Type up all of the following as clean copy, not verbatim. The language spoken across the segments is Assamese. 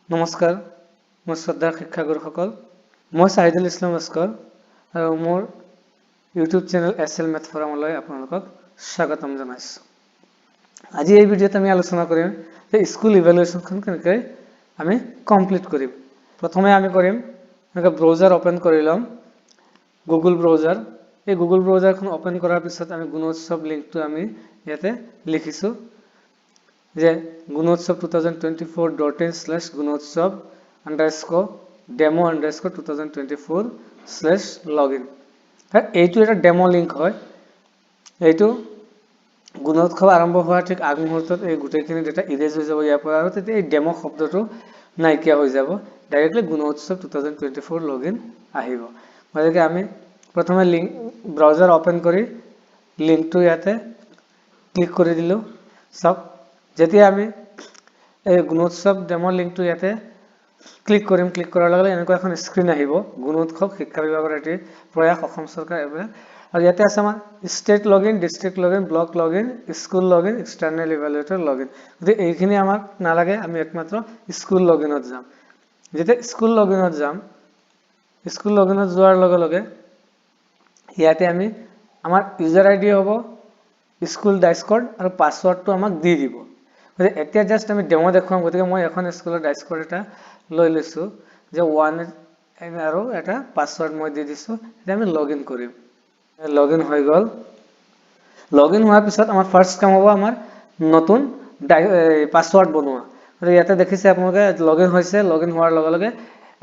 নমস্কাৰ মোৰ শ্ৰদ্ধাৰ শিক্ষাগুৰুসকল মই সাহিদুল ইছলাম ভাস্কৰ আৰু মোৰ ইউটিউব চেনেল এছএল মেথ ফৰামলৈ আপোনালোকক স্বাগতম জনাইছো আজি এই ভিডিঅ'ত আমি আলোচনা কৰিম যে স্কুল ইভালুৱেশ্যনখন কেনেকৈ আমি কমপ্লিট কৰিম প্ৰথমে আমি কৰিম এনেকৈ ব্ৰাউজাৰ ওপেন কৰি লম গুগল ব্ৰাউজাৰ এই গুগল ব্ৰাউজাৰখন ওপেন কৰাৰ পিছত আমি গুণোৎসৱ লিংকটো আমি ইয়াতে লিখিছো যে গুণোৎসৱ 2024.demo_demo_2024/login এইটো এটা ডেমো লিংক হয় এইটো গুণোৎসৱ আৰম্ভ হোৱাৰ ঠিক আগমুহূৰ্তত এই গোটেইখিনি ডেটা ইৰেজ হৈ যাব ইয়াৰ পৰা আৰু তেতিয়া এই ডেমো শব্দটো নাইকিয়া হৈ যাব ডাইৰেক্টলি গুণোৎসৱ 2024 লগইন আহিব গতিকে আমি প্ৰথমে লিংক ব্ৰাউজাৰ ওপেন কৰি লিংকটো ইয়াতে ক্লিক কৰি দিলো সব যেতিয়া আমি এই গুণোৎসৱ ডেমো লিংকটো ইয়াতে ক্লিক কৰিম ক্লিক কৰাৰ লগে লগে এনেকুৱা এখন স্ক্ৰিন আহিব গুণোৎসৱ শিক্ষা বিভাগৰ এটি প্ৰয়াস অসম চৰকাৰ এবাৰ আৰু ইয়াতে আছে আমাৰ state login district login block login school login external evaluator login যদি এইখিনি আমাক নালাগে আমি একমাত্ৰ স্কুল লগইনত যাম যেতিয়া স্কুল লগইনত যাম স্কুল লগইনত যোৱাৰ লগে লগে ইয়াতে আমি আমাৰ ইউজাৰ আইডি হ'ব স্কুল ডাইস্কৰ্ড আৰু পাসওয়াৰ্ডটো আমাক দি দিব এতিয়া জাস্ট আমি ডেমো দেখুৱাম গতিকে মই এখন স্কুলৰ ডাইস্কৰ্ড এটা লৈ লৈছো যে 1 আৰু এটা পাসওয়াৰ্ড মই দি দিছো এতিয়া আমি লগইন কৰিম লগইন হৈ গল লগইন হোৱাৰ পিছত আমাৰ ফাৰ্স্ট কাম হ'ব আমাৰ নতুন পাসওয়াৰ্ড বনোৱা আৰু ইয়াতে দেখিছে আপোনালোকে লগইন হৈছে লগইন হোৱাৰ লগে লগে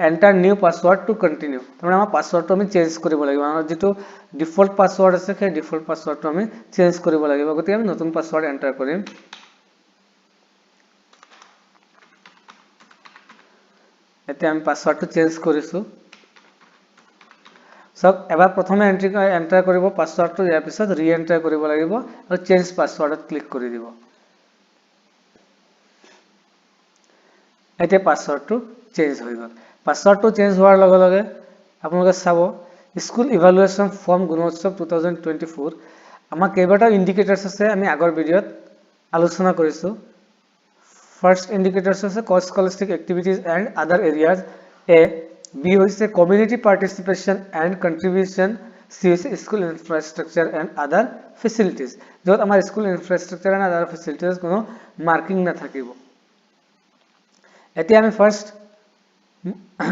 enter new password to continue তাৰমানে আমাৰ পাসওয়াৰ্ডটো আমি চেঞ্জ কৰিব লাগিব আমাৰ যেটো ডিফল্ট পাসওয়াৰ্ড আছে সেই ডিফল্ট পাসওয়াৰ্ডটো আমি চেঞ্জ কৰিব লাগিব গতিকে আমি নতুন পাসওয়াৰ্ড এন্টাৰ কৰিম এতিয়া আমি পাসওয়াৰ্ডটো চেঞ্জ কৰিছো সব এবাৰ প্ৰথমে এন্টাৰ কৰিব পাসওয়াৰ্ডটো ইয়াৰ পিছত ৰি এন্টাৰ কৰিব লাগিব আৰু চেঞ্জ পাসওয়াৰ্ডত ক্লিক কৰি দিব এতিয়া পাসওয়াৰ্ডটো চেঞ্জ হৈ গল পাসওয়াৰ্ডটো চেঞ্জ হোৱাৰ লগে লগে আপোনালোকে চাব স্কুল ইভালুৱেশ্যন ফৰ্ম গুণোৎসৱ 2024 আমাৰ কেইবাটা ইন্ডিকেটৰছ আছে আমি আগৰ ভিডিঅত আলোচনা কৰিছো ফাৰ্স্ট ইন্ডিকেটৰছ আছে কো স্কলাস্টিক এক্টিভিটিজ এন্ড আদাৰ এৰিয়াজ এ বি হৈছে কমিউনিটি পাৰ্টিসিপেশন এন্ড কন্ট্ৰিবিউশন সি হৈছে স্কুল ইনফ্ৰাষ্ট্ৰাকচাৰ এন্ড আদাৰ ফেসিলিটিজ যত আমাৰ স্কুল ইনফ্ৰাষ্ট্ৰাকচাৰ এন্ড আদাৰ ফেসিলিটিজ কোনো মাৰ্কিং নাথাকিব এতিয়া আমি ফাৰ্স্ট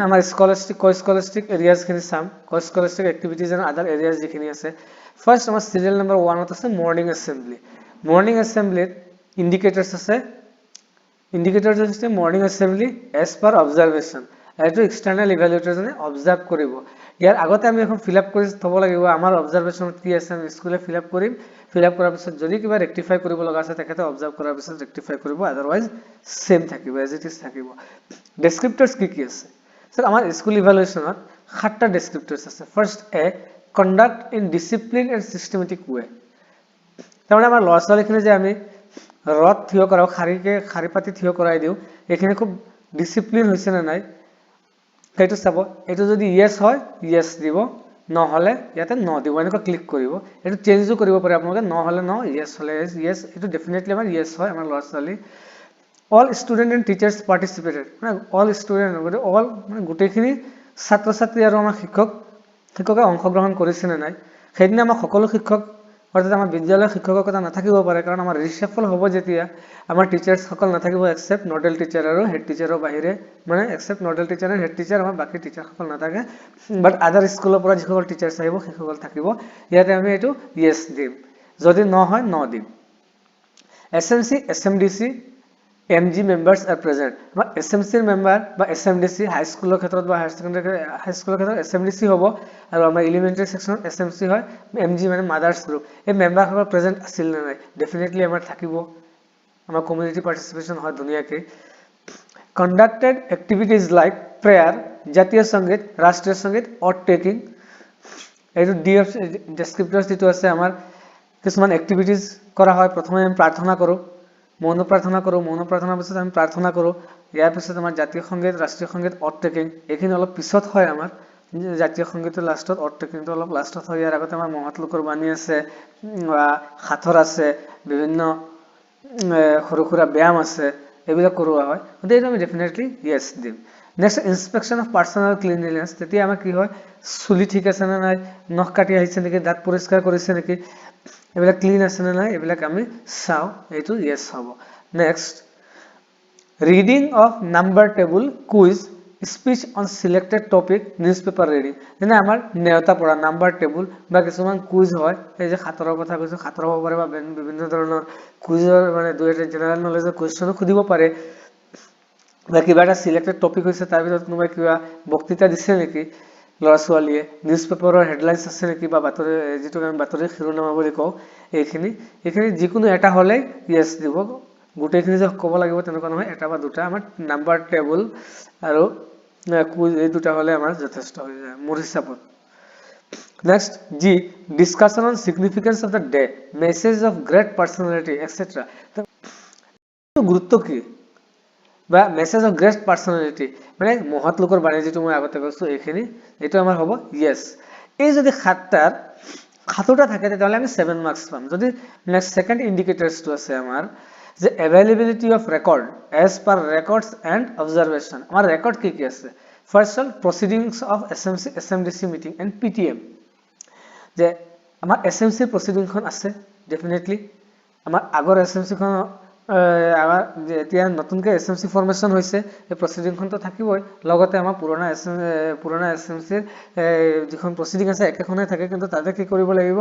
আমাৰ স্কলাস্টিক এৰিয়াজ খিনি চাম কো স্কলাস্টিক এক্টিভিটিজ এন্ড আদাৰ এৰিয়াজ যিখিনি আছে ফাৰ্স্ট আমাৰ সিৰিয়াল নম্বৰ 1 ত আছে মৰ্নিং এছেম্বলি ইন্ডিকেটৰছ আছে ইন্ডিকেটৰছ আছে morning assembly as per observation এটো এক্সটাৰ্নাল ইভালুৱেটৰ জনে অবজাৰ্ভ কৰিব ইয়াৰ আগতে আমি এখন ফিল আপ কৰি থব লাগিব আমাৰ অবজাৰভেশনত কি আছে আমি স্কুলে ফিল আপ কৰাৰ পিছত যদি কিবা ৰেক্টিফাই কৰিব লগা আছে তেখেতে অবজাৰ্ভ কৰাৰ পিছত ৰেক্টিফাই কৰিব আদাৰৱাইজ সেম থাকিব এজ ইট ইজ থাকিব ডেসক্ৰিপটৰছ কি আছে স্যাৰ আমাৰ স্কুল ইভালুৱেশ্যনত 7টা ডেসক্ৰিপটৰছ আছে first a conduct in discipline and systematic way তাৰমানে আমাৰ ল'ৰা ছোৱালীখিনি যে আমি ৰথ থিয় কৰাও খাৰি পাতি থিয় কৰাই দিও এখিনি খুব ডিসিপ্লিন হৈছে না নাই সেইটো চাব এটো যদি ইয়েস হয় ইয়েস দিব নহলে ইয়াতে ন দিব এনেকৈ ক্লিক কৰিব এটো চেঞ্জও কৰিব পাৰে আপোনালোকে নহলে ন ইয়েস হলে ইয়েস এটো ডেফিনেটলি আমাৰ ইয়েস হয় আমাৰ ল'ৰা ছোৱালী all student and teachers participated all student all গোটেইখিনি ছাত্ৰ ছাত্ৰী আৰু আমাৰ শিক্ষকে অংশগ্ৰহণ কৰিছে না নাই সেইদিনা আমাৰ সকলো শিক্ষক অৰ্থাৎ আমাৰ বিদ্যালয়ৰ শিক্ষকৰ কথা নাথাকিব পাৰে কাৰণ আমাৰ ৰিসেফল হ'ব যেতিয়া আমাৰ টিচাৰ্ছ সকল নাথাকিব এক্সেপ্ট নডেল টিচাৰ আৰু হেড টিচাৰৰ বাহিৰে মানে এক্সেপ্ট নডেল টিচাৰ আৰু হেড টিচাৰ আমাৰ বাকি টিচাৰ সকল নাথাকে বাট আদাৰ স্কুলৰ পৰা যিসকল টিচাৰ্ছ আহিব সেইসকল থাকিব ইয়াতে আমি এটো ইয়েস দিম যদি ন হয় ন দিম এছএমসি এছএমডিসি MG members are present বা SMC member বা SMDC হাই স্কুলৰ ক্ষেত্ৰত বা হায়াৰ সেকেন্ডাৰী হাই স্কুলৰ ক্ষেত্ৰত SMDC হ'ব আৰু আমাৰ এলিমেন্টাৰী সেকশনত SMC হয় MG মানে মাদাৰ্স গ্ৰুপ এই মেম্বাৰ সকল প্ৰেজেন্ট আছিল না নাই ডেফিনেটলি আমাৰ থাকিব আমাৰ কমিউনিটি পাৰ্টিসিপেশন হয় দুনিয়াকে কন্ডাক্টেড এক্টিভিটিজ লাইক প্ৰেয়াৰ জাতীয় সংগীত ৰাষ্ট্ৰীয় সংগীত অথ টেকিং এইটো ডেসক্ৰিপটৰছ দিটো আছে আমাৰ কিছুমান এক্টিভিটিজ কৰা হয় প্ৰথমে আমি প্ৰাৰ্থনা কৰো মৌন প্ৰাৰ্থনাৰ পিছত আমি প্ৰাৰ্থনা কৰো ইয়াৰ পিছত আমাৰ জাতীয় সংগীত ৰাষ্ট্ৰীয় সংগীত অথ টেকিং এখিনি অলপ পিছত হয় আমাৰ জাতীয় সংগীতৰ লাষ্টত অথ টেকিংটো অলপ লাষ্টত হয় ইয়াৰ আগতে আমাৰ মহৎ লোকৰ বাণী আছে সাথৰ আছে বিভিন্ন সৰু ব্যায়াম আছে এইবিলাক কৰোৱা হয় গতিকে এইটো আমি ডেফিনেটলি ইয়েছ দিম next inspection of personal cleanliness তেতিয়া আমাৰ কি হয় চুলি ঠিক আছে নে নাই নখ কাটি আহিছে নেকি দাঁত পৰিষ্কাৰ কৰিছে নেকি এইবিলাক ক্লিন আছে নে নাই এইবিলাক আমি চাও এইটো ইয়েছ হ'ব next reading of number table quiz speech on selected topic newspaper reading যেনে আমাৰ নেওতা পঢ়া নাম্বাৰ টেবুল বা কিছুমান কুইজ হয় এই যে খাতৰৰ কথা কৈছো খাতৰ হ'ব পাৰে বা বিভিন্ন ধৰণৰ কুইজৰ মানে দুই এটা জেনাৰেল নলেজৰ কোৱেশ্চনো খুদিব পাৰে বা কিবা এটা সিলেক্টেড টপিক হৈছে তাৰ ভিতৰত কোনোবা কিবা বক্তৃতা দিছে নেকি ল'ৰা ছোৱালীয়ে নিউজপেপাৰৰ হেডলাইনছ আছে নেকি বা বাতৰি যেটো আমি বাতৰি শিৰোনামা বুলি কওঁ এইখিনি যিকোনো এটা হলে ইয়েছ দিব গোটেইখিনি যে ক'ব লাগিব তেনেকুৱা নহয় এটা বা দুটা আমাৰ নাম্বাৰ টেবুল আৰু কুইজ এই দুটা হলে আমাৰ যথেষ্ট হৈ যায় মোৰ হিচাপত next G discussion on significance of the day message of great personality etcetera গুৰুত্ব কি বা মেসেজ অফ গ্ৰেট পাৰ্সোনালিটি মানে মহৎ লোকৰ বাণী যেটো মই আগতে কৈছো এইখিনি এটো আমাৰ হ'ব ইয়েস এই যদি খাতটা থাকে তাহলে আমি 7 মার্কস পাম যদি নেক্সট সেকেন্ড ইন্ডিকেটরস তো আছে আমাৰ যে availability of record as per records and observation আমার record কি কি আছে first all proceedings of SMC SMDC meeting and PTM যে আমার SMC proceeding খন আছে definitely আমার আগৰ SMC খন আমাৰ যে এতিয়া নতুনকে SMC ফৰমেশন হৈছে এই proceeding খন তো থাকিবই লগতে আমাৰ পুৰণা SMC যিখন proceeding আছে একেখনে থাকে কিন্তু তাতে কি কৰিব লাগিব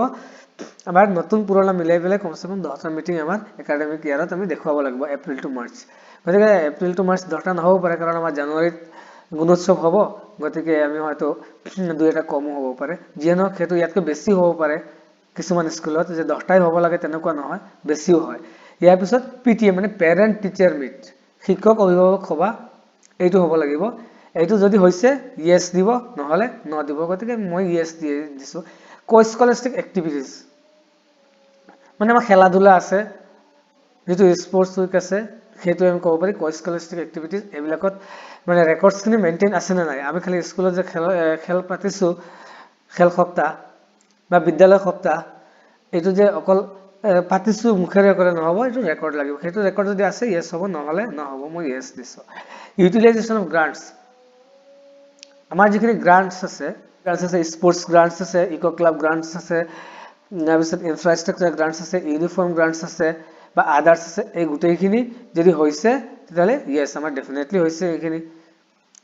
আমাৰ নতুন পুৰণা মিলাই পেলাই কমসে কম 10টা মিটিং আমাৰ একাডেমিক ইয়াৰত আমি দেখুৱাব লাগিব এপ্ৰিল টু মাৰ্চ গতিকে এপ্ৰিল টু মাৰ্চ 10টা নহব পাৰে কাৰণ আমাৰ জানুৱাৰীত গুণোৎসৱ হ'ব গতিকে আমি হয়তো দুই এটা কম হ'ব পাৰে যিনো হেতু ইয়াতকৈ বেছি হ'ব পাৰে কিছুমান স্কুলত যে 10টাই হ'ব লাগে তেনেকুৱা নহয় বেছিও হয় ইয়াৰ পিছত পিটিএম মানে পেৰেন্ট টিচাৰ মিট শিক্ষক অভিভাৱক সভা এইটো হ'ব লাগিব এইটো যদি হৈছে ইয়েস দিব নহলে ন দিব গতিকে মই ইয়েস দিছো কো-স্কলাস্টিক এক্টিভিটিজ মানে আমাৰ খেলা ধুলা আছে যেটো স্পোৰ্টস উইক আছে হেতু আমি ক'ব পাৰি কো-স্কলাস্টিক এক্টিভিটিজ এবিলাকত মানে ৰেকৰ্ডছ খিনি মেইনটেইন আছে না নাই আমি খালি স্কুলত যে খেল পাতিছো খেল সপ্তাহ বা বিদ্যালয় সপ্তাহ এটো যে অকল পাতিছো মুখেৰে কৰে নহব এটো ৰেকৰ্ড লাগিব হেতু ৰেকৰ্ড যদি আছে ইয়েস হ'ব নহলে নহব মই ইয়েস দিছো ইউটিলাইজেশন অফ গ্ৰান্টস আমাৰ যিখিনি গ্ৰান্টস আছে স্পোৰ্টস গ্ৰান্টস আছে ইকো ক্লাব গ্ৰান্টস আছে নাবিছত ইনফ্ৰাষ্ট্ৰাকচাৰ গ্ৰান্টস আছে ইউনিফৰ্ম গ্ৰান্টস আছে বা আদাৰ্স আছে এই গুটেইখিনি যদি হৈছে তেতিয়ালে ইয়েস আমাৰ ডেফিনেটলি হৈছে এইখিনি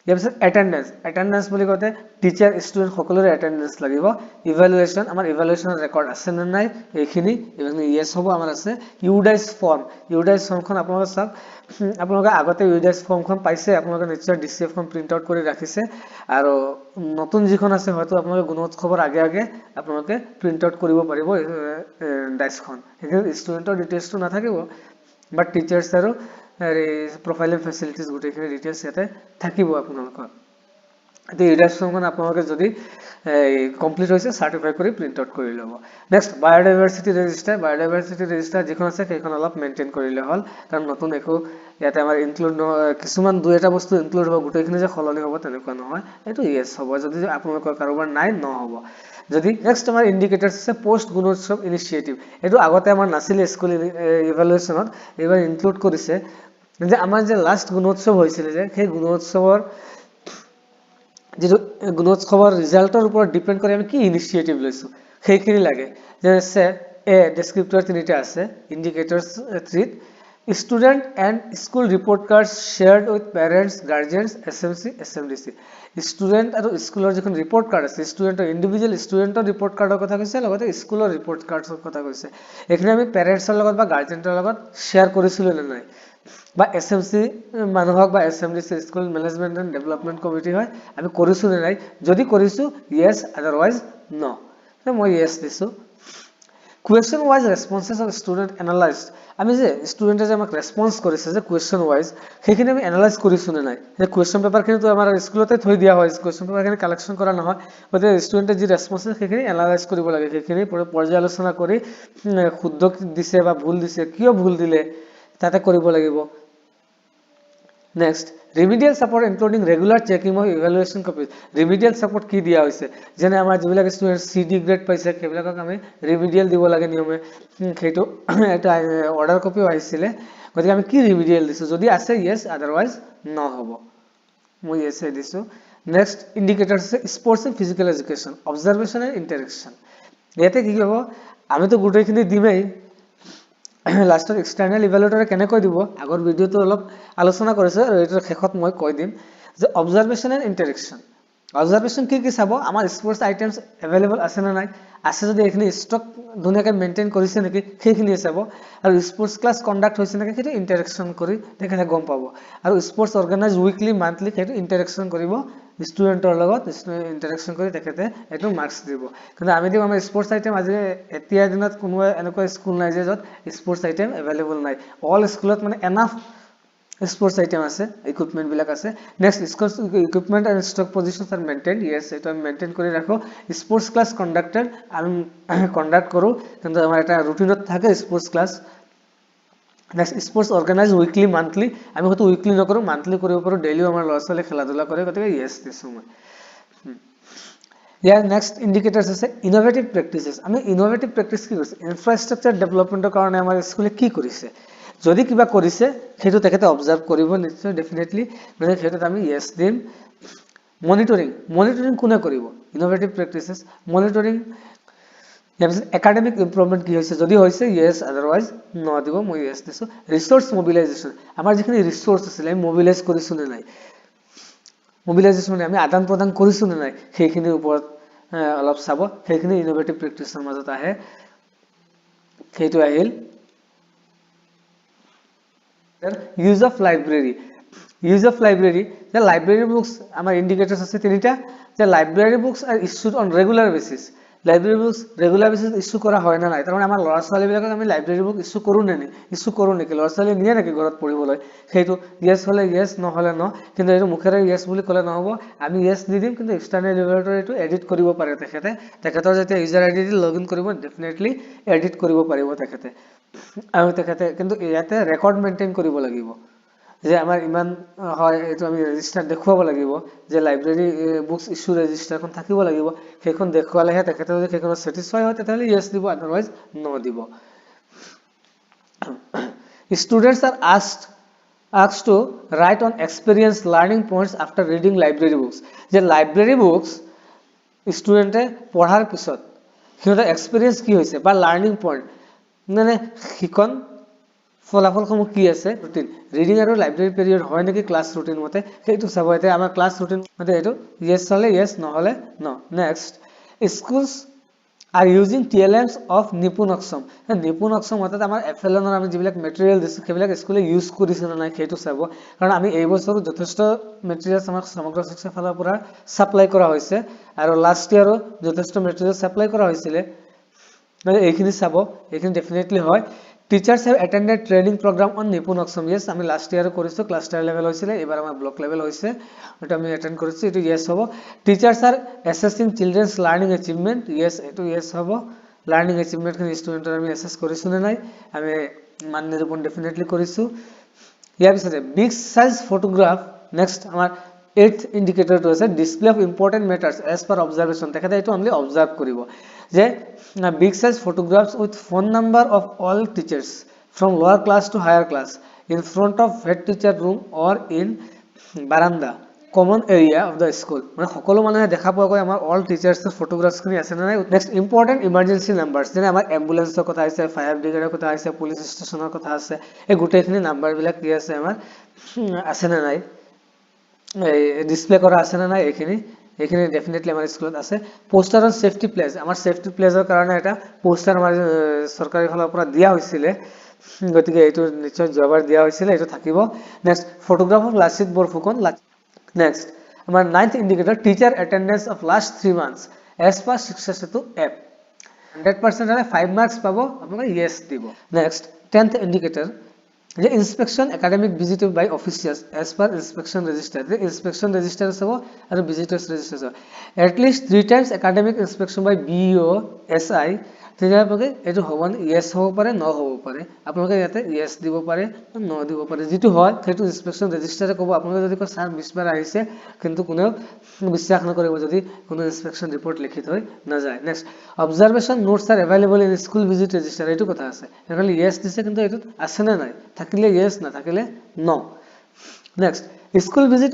ইয়াৰ পিছত এটেন্ডেন্স বুলি কতে টিচাৰ ষ্টুডেন্ট সকলোৰে এটেন্ডেন্স লাগিব ইভালুয়েশন আমাৰ ইভালুয়েশনৰ ৰেকৰ্ড আছে নে নাই এইখিনি ইয়েস হ'ব আমাৰ আছে ইউডাইস ফৰ্মখন আপোনালোকে চাওক আপোনালোকে আগতে ইউডাইস ফৰ্মখন পাইছে আপোনালোকে নিশ্চয় ডিসিএফ খন প্ৰিন্ট আউট কৰি ৰাখিছে আৰু নতুন যিখন আছে হয়তো আপোনালোকে গুণোৎসৱৰ আগে আপোনালোকে প্ৰিন্ট আউট কৰিব পাৰিব ডাইসখন একে ষ্টুডেন্টৰ ডিটেইলছটো নাথাকিব বাট টিচাৰ্ছ আৰু প্ৰফাইল এণ্ড ফেচিলিটিজ গুটেইখিনি ডিটেইলছ ইয়াতে থাকিব আপোনালোকৰ এতে ইউডাইসখন আপোনালোকে যদি কমপ্লিট হৈছে সাৰ্টিফাই কৰি প্ৰিন্ট আউট কৰি ল'ব নেক্সট বায়োডাইভাৰ্সিটি ৰেজিষ্টাৰ যিখন আছে সেইখন অলপ মেইনটেইন কৰিলে হল কাৰণ নতুন একো ইয়াতে আমাৰ ইনক্লুড কিছুমান দুই এটা বস্তু ইনক্লুড হ'ব গুটেইখিনি যে খলনি হ'ব তেনেকুৱা নহয় এটো ইয়েস হ'ব যদি আপোনালোকৰ কাৰোবাৰ নাই নহব যদি নেক্সট আমাৰ ইন্ডিকেটৰস আছে পোষ্ট গুণোৎসৱ ইনিশিয়েটিভ এটো আগতে আমাৰ নাছিল স্কুল ইভালুয়েশনত এবাৰ ইনক্লুড কৰিছে যে আমাৰ যে লাষ্ট গুণোৎসৱ হৈছিল যে সেই গুণোৎসৱৰ যেটো গুণোৎসৱৰ ৰিজাল্টৰ ওপৰত ডিপেন্ড কৰি আমি কি ইনিশিয়েটিভ লৈছো সেইখিনি লাগে যে ডেসক্ৰিপ্টৰ তিনিটা আছে ইন্ডিকেটৰস 3 student and school report cards shared with parents guardians SMC SMDC student আৰু স্কুলৰ যিখন ৰিপোৰ্ট কাৰ্ড আছে ষ্টুডেন্টৰ ইন্ডিভিজুৱেল ষ্টুডেন্টৰ ৰিপোৰ্ট কাৰ্ডৰ কথা কৈছে লগতে স্কুলৰ ৰিপোৰ্ট কাৰ্ডৰ কথা কৈছে এখানে আমি পেৰেন্টছৰ লগত বা গাৰ্ডিয়ানৰ লগত শেয়াৰ কৰিছিলো নে নাই বা SMC মানুহক বা SMDC school management and development committee হয় আমি কৰিছো নে নাই যদি কৰিছো yes otherwise no মই yes দিছো question wise responses of student analyzed আমি যে স্টুডেন্টে যে আমাক রেসপন্স কৰিছে যে question wise সেইখিনি আমি এনালাইজ কৰিছো নে নাই যে question পেপাৰ খিনি তো আমাৰ স্কুলতে থৈ দিয়া হয় question পেপাৰ খিনি কালেকশন কৰা নহয় গতে স্টুডেন্টে যি ৰেসপন্স সেইখিনি এনালাইজ কৰিব লাগে সেইখিনি পৰ্যালোচনা কৰি শুদ্ধ দিছে বা ভুল দিছে কিয় ভুল দিলে তাতে কৰিব লাগিব next remedial support including regular checking of evaluation copies remedial support কি দিয়া হৈছে যেনে আমাৰ যিবিলাক ষ্টুডেণ্ট CD গ্ৰেড পাইছে সেইবিলাকক আমি ৰিমিডিয়েল দিব লাগে নিয়মে সেইটো এটা অৰ্ডাৰ কপিও আহিছিলে গতিকে আমি কি ৰিমিডিয়েল দিছো যদি আছে ইয়েছ আদাৰৱাইজ নহ'ব মই ইয়েছ দিছো নেক্সট ইন্ডিকেটৰ আছে sports and physical education observation and interaction ইয়াতে কি হ'ব আমিতো গোটেইখিনি দিমেই লাষ্টত এক্সটাৰ্নেল ইভালুৱেটৰে কেনেকৈ দিব আগৰ ভিডিঅ'টো অলপ আলোচনা কৰিছে আৰু এটাৰ শেষত মই কৈ দিম যে অবজাৰভেশ্যন এণ্ড ইণ্টাৰেকশ্যন অবজাৰভেশ্যন কি চাব আমাৰ স্পৰ্টছ আইটেমছ এভেইলেবল আছে নে নাই আছে যদি এইখিনি ষ্টক ধুনীয়াকৈ মেইনটেইন কৰিছে নেকি সেইখিনিয়ে চাব আৰু স্পৰ্টছ ক্লাছ কণ্ডাক্ট হৈছে নেকি সেইটো ইণ্টাৰেকশ্যন কৰি তেখেতে গম পাব আৰু স্পৰ্টছ অৰ্গেনাইজ উইকলি মান্থলি সেইটো ইণ্টাৰেকশ্যন কৰিব ষ্টুডেণ্টৰ লগত ইণ্টাৰেকশ্যন কৰি তেখেতে এইটো মাৰ্কছ দিব কিন্তু আমি দিম আমাৰ স্পৰ্টছ আইটেম আজি এতিয়া দিনত কোনো এনেকুৱা স্কুল নাই যে য'ত স্পৰ্টছ আইটেম এভেইলেবল নাই অল স্কুলত মানে এনাফ স্পৰ্টছ আইটেম আছে ইকুইপমেন্ট বিলাক আছে next equipment and stock positions are maintain yes এইটো আমি মেইনটেইন কৰি ৰাখো স্পৰ্টছ ক্লাছ কণ্ডাক্টেড আমি কণ্ডাক্ট কৰোঁ কিন্তু আমাৰ এটা ৰুটিনত থাকে sports class next sports organise weekly monthly আমি হয়তো উইকলি নকৰোঁ মান্থলি কৰিব পাৰোঁ ডেইলিও আমাৰ ল'ৰা ছোৱালী খেলা ধূলা কৰে গতিকে ইয়েছ দিছোঁ মই ইয়াৰ নেক্সট ইণ্ডিকেটৰ্ছ আছে ইনোভেটিভ প্ৰেক্টিচেছ আমি ইনোভেটিভ প্ৰেক্টিচ কি কৰিছে ইনফ্ৰাষ্ট্ৰাকচাৰ ডেভেলপমেণ্টৰ কাৰণে আমাৰ স্কুলে কি কৰিছে যদি কিবা কৰিছে সেইটো তেখেতে অবজাৰ্ভ কৰিব নিশ্চয় ডেফিনেটলি মানে সেইটোত আমি ইয়েছ দিম মনিটৰিং কোনে কৰিব innovative practices monitoring academic improvement কি হৈছে যদি হৈছে ইয়েছ আদাৰৱাইজ ন দিব মই ইয়েছ দিছোঁ ৰিচোৰ্চ মবিলাইজেশ্যন আমাৰ যিখিনি ৰিচোৰ্চ আছিলে আমি মবিলাইজ কৰিছোঁ নে নাই মবিলাইজেশ্যন আমি আদান প্ৰদান কৰিছোঁ নে নাই সেইখিনিৰ ওপৰত অলপ চাব সেইখিনি ইনোভেটিভ প্ৰেক্টিচৰ মাজত আহে সেইটো আহিল use of library the library books আমাৰ indicators আছে তিনিটা the library books are issued on regular basis library books regular basis issue কৰা হয় না নাই তাৰমানে আমাৰ ল'ৰা ছোৱালী বিলাকক আমি library book issue কৰো নেকি ল'ৰা ছোৱালী নিয়ে নেকি ঘৰত পঢ়িবলৈ সেইটো yes হলে yes নহলে ন কিন্তু এইটো মুখেৰে yes বুলি ক'লে নহব আমি yes দি দিম কিন্তু external evaluator এইটো edit কৰিব পাৰে তেখেতৰ যেতিয়া user id দি লগইন কৰিব ডেফিনেটলি edit কৰিব পাৰিব তেখেতে আৰু তেখেতে কিন্তু ইয়াতে ৰেকৰ্ড মেইনটেইন কৰিব লাগিব যে আমাৰ ইমান হয় এইটো আমি ৰেজিষ্টাৰ দেখুৱাব লাগিব যে লাইব্ৰেৰী বুকস ইস্যু ৰেজিষ্টাৰখন থাকিব লাগিব সেইখন দেখুৱালেহে তেখেতে যদি সেইখন স্যাটিসফাই হয় তেতিয়াহ'লে ইয়েস দিব আদাৰৱাইজ নো দিব students are asked to write on experience learning points after reading library books যে library books ষ্টুডেন্টে পঢ়াৰ পিছত সিহঁতৰ এক্সপেৰিয়েন্স কি হৈছে বা লাৰ্নিং পইণ্ট মানে শিকন ফলাফলসমূহ কি আছে ৰুটিন ৰিডিং আৰু লাইব্ৰেৰী পিৰিয়ড হয় নেকি ক্লাছ ৰুটিন মতে সেইটো চাব এতিয়া আমাৰ ক্লাছ ৰুটিন মতে এইটো ইয়েস হলে ইয়েস নহলে no next schools are using TLMs of Nipun Axom মতে আমাৰ এফএলএনৰ আমি যিবিলাক মেটেৰিয়েল দিছো সেইবিলাক স্কুলে ইউজ কৰিছে না নাই সেইটো চাব কাৰণ আমি এই বছৰো যথেষ্ট মেটেৰিয়েলছ আমাৰ সমগ্ৰ শিক্ষা ফালৰ পৰা সাপ্লাই কৰা হৈছে আৰু লাষ্ট ইয়াৰো যথেষ্ট মেটেৰিয়েল সাপ্লাই কৰা হৈছিল মানে এইখিনি চাব এইখিনি ডেফিনেটলি হয় teachers have attended training programme on Nipun Axom yes আমি লাস্ট ইয়াৰে কৰিছো ক্লাস্টাৰ লেভেল হৈছিল এবাৰ আমাৰ ব্লক লেভেল হৈছে এটা আমি অ্যাটেন্ড কৰিছো এটো ইয়েস হ'ব teachers are assessing children's learning achievement yes এটো ইয়েস হ'ব লাৰ্নিং অ্যাচিভমেন্ট খিনি ষ্টুডেন্টৰ আমি অ্যাসেস কৰিছো নে নাই আমি মান নিৰূপণ ডেফিনেটলি কৰিছো ইয়াৰ পিছতে বিগ সাইজ ফটোগ্ৰাফ নেক্সট আমাৰ 8th ইন্ডিকেটৰ to আছে display of important matters as per observation তেখেতে এটো অনলি অবজাৰ্ভ কৰিব যে big size photographs with phone number of all teachers from lower class to higher class in front of head teacher room or in baranda common area of the school মানে সকলো মানুহে দেখা পোৱাকৈ আমাৰ all teachers photographs খিনি আছে না নাই next important emergency numbers যেনে আমাৰ এম্বুলেন্সৰ কথা আছে ফায়াৰ ব্ৰিগেডৰ কথা আছে পুলিশ ষ্টেচনৰ কথা আছে এই গোটেইখিনি নাম্বাৰ বিলাক কি আছে আমাৰ আছে না নাই এই ডিসপ্লে কৰা আছে না নাই এইখিনি ডেফিনেটলি আমাৰ স্কুলত আছে পোষ্টাৰ অন সেফটি প্লেজ আমাৰ সেফটি প্লেজৰ কাৰণে এটা পোষ্টাৰ আমাৰ সৰকাৰি ফালৰ পৰা দিয়া হৈছিল গতিকে এইটো নিশ্চয় জবাৰ দিয়া হৈছিল এইটো থাকিব next photograph of Lachit Borphukan next আমাৰ 9th indicator teacher attendance of last 3 months as per Shiksha Setu app 100% হলে 5 মার্কস পাবো আপোনালোকে ইয়েস দিব নেক্সট 10th ইন্ডিকেটৰ যে ইনস্পেকশন একাডেমিক ভিজিট বাই অফিচিয়ালস এজ পাৰ ইনস্পেকশন ৰেজিষ্টাৰ যে ইনস্পেকশন ৰেজিষ্টাৰ চাব আৰু ভিজিটৰ্ছ ৰেজিষ্টাৰ চাব এটলিষ্ট 3 টাইমছ একাডেমিক ইনস্পেকশন বাই বিইও এসআই তেতিয়ালৈকে এইটো হ'ব ইয়েস হ'ব পাৰে ন হ'ব পাৰে আপোনালোকে ইয়াতে ইয়েস দিব পাৰে ন দিব পাৰে যেটো হয় সেইটো ইনস্পেকশন ৰেজিষ্টাৰে ক'ব আপোনালোকে যদি কয় স্যাৰ 20 বাৰ আহিছে কিন্তু কোনেও বিশ্বাস নকৰিব যদি কোনো ইনস্পেকশন ৰিপৰ্ট লিখি থৈ নাযায় next অবজাৰভেশন notes R available in school visit register এইটো কথা আছে এখানে ইয়েস দিছে কিন্তু এটো আছে না নাই থাকিলে ইয়েস না থাকিলে ন next school visit